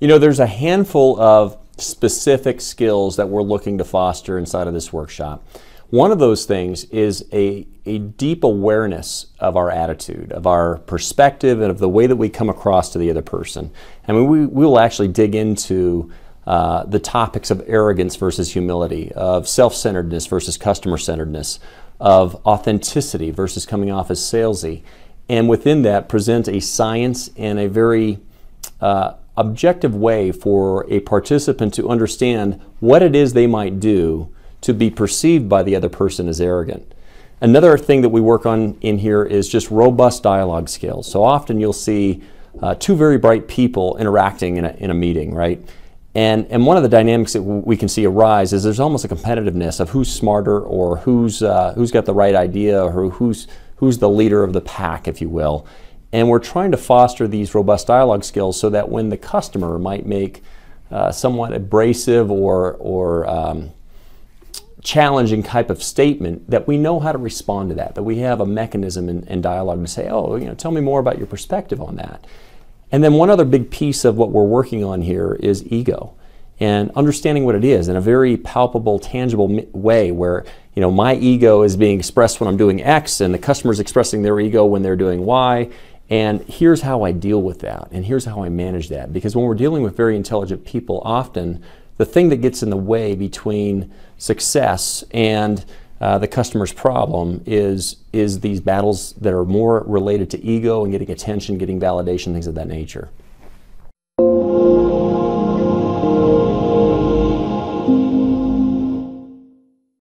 There's a handful of specific skills that we're looking to foster inside of this workshop. One of those things is a deep awareness of our attitude, of our perspective, and of the way that we come across to the other person. I mean, we will actually dig into the topics of arrogance versus humility, of self-centeredness versus customer-centeredness, of authenticity versus coming off as salesy. And within that, present a science and a very objective way for a participant to understand what it is they might do to be perceived by the other person as arrogant. Another thing that we work on in here is just robust dialogue skills. So often you'll see two very bright people interacting in a meeting, right? And one of the dynamics that we can see arise is there's almost a competitiveness of who's smarter, or who's got the right idea, or who's the leader of the pack, if you will. And we're trying to foster these robust dialogue skills so that when the customer might make somewhat abrasive or challenging type of statement, that we know how to respond to that we have a mechanism in dialogue to say, oh, tell me more about your perspective on that. And then one other big piece of what we're working on here is ego, and understanding what it is in a very palpable, tangible way, where my ego is being expressed when I'm doing X, and the customer's expressing their ego when they're doing Y. And here's how I deal with that, and here's how I manage that. Because when we're dealing with very intelligent people, often the thing that gets in the way between success and the customer's problem is these battles that are more related to ego and getting attention, getting validation, things of that nature.